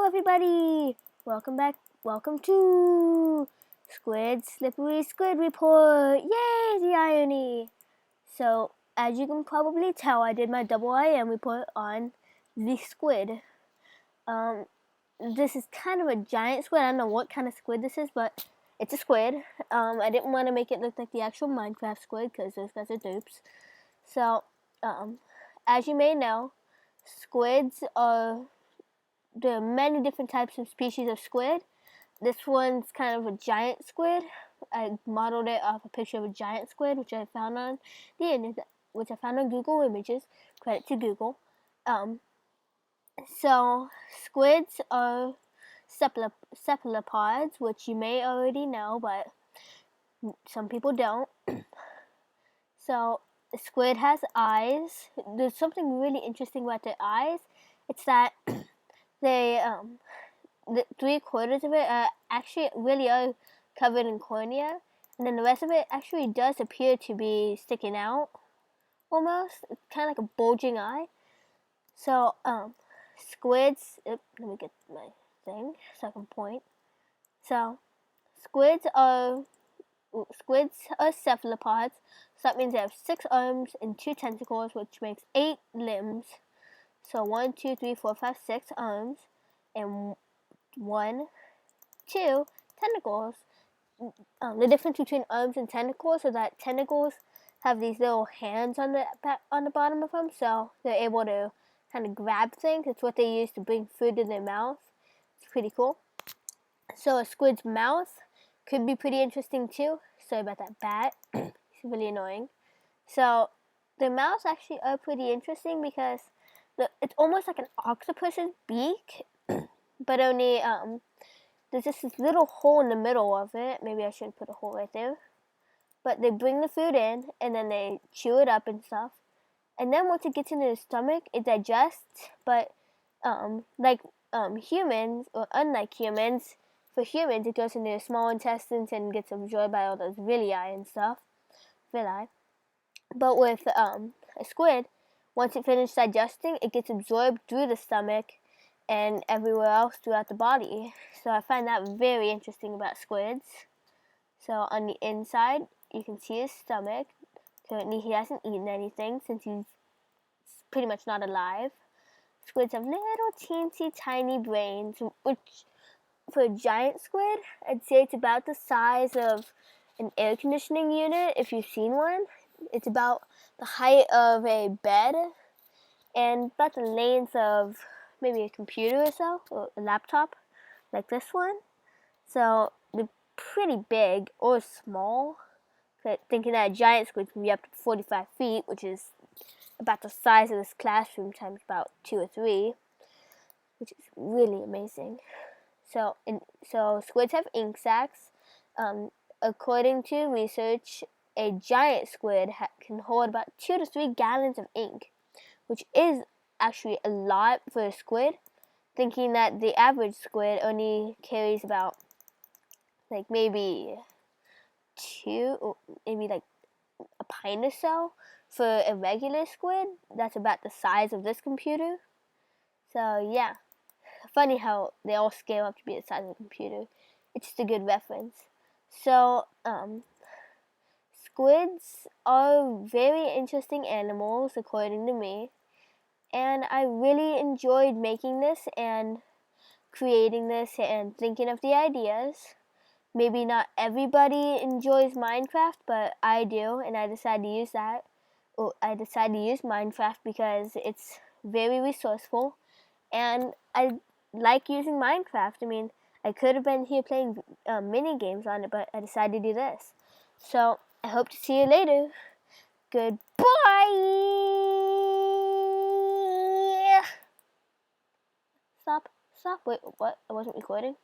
everybody! Welcome to Slippery Squid Report! Yay, the irony! So, as you can probably tell, I did my double IM report on the squid. This is kind of a giant squid. I don't know what kind of squid this is, but it's a squid. I didn't want to make it look like the actual Minecraft squid, because those guys are dupes. So, as you may know, squids are... There are many different types of species of squid. This one's kind of a giant squid. I modeled it off a picture of a giant squid, which I found on the internet, which I found on Google Images. Credit to Google. So squids are cephalopods, which you may already know, but some people don't. So a squid has eyes. There's something really interesting about their eyes. It's that they the 3/4 of it actually really are covered in cornea, and then the rest of it actually does appear to be sticking out almost. It's kind of like a bulging eye. So squids, let me get my thing so I can point. So squids are cephalopods, so that means they have 6 arms and 2 tentacles, which makes 8 limbs. So 1, 2, 3, 4, 5, 6 arms and 1, 2 tentacles. The difference between arms and tentacles is that tentacles have these little hands on the bottom of them, so they're able to kind of grab things. It's what they use to bring food to their mouth. It's pretty cool. So a squid's mouth could be pretty interesting too. Sorry about that bat. It's really annoying. So their mouths actually are pretty interesting because it's almost like an octopus's beak, but only there's just this little hole in the middle of it. Maybe I should put a hole right there. But they bring the food in, and then they chew it up and stuff. And then once it gets into the stomach, it digests. But like humans, or unlike humans, for humans it goes into the small intestines and gets absorbed by all those villi and stuff. Villi. But with a squid, once it finishes digesting, it gets absorbed through the stomach and everywhere else throughout the body. So I find that very interesting about squids. So on the inside, you can see his stomach. Currently, he hasn't eaten anything since he's pretty much not alive. Squids have little teensy tiny brains, which for a giant squid, I'd say it's about the size of an air conditioning unit if you've seen one. It's about the height of a bed and about the length of maybe a computer or so, or a laptop like this one. So they're pretty big or small. Thinking that a giant squid can be up to 45 feet, which is about the size of this classroom times about 2 or 3, which is really amazing. So squids have ink sacs. According to research, a giant squid can hold about 2 to 3 gallons of ink, which is actually a lot for a squid. Thinking that the average squid only carries about like maybe 2 or maybe like a pint or so. For a regular squid, that's about the size of this computer. So yeah, funny how they all scale up to be the size of a computer. It's just a good reference. So squids are very interesting animals according to me, and I really enjoyed making this and creating this and thinking of the ideas. Maybe not everybody enjoys Minecraft, but I do, and I decided to use that. I decided to use Minecraft because it's very resourceful, and I like using Minecraft. I mean, I could have been here playing mini games on it, but I decided to do this. So I hope to see you later. Goodbye. Stop. Wait, what? I wasn't recording.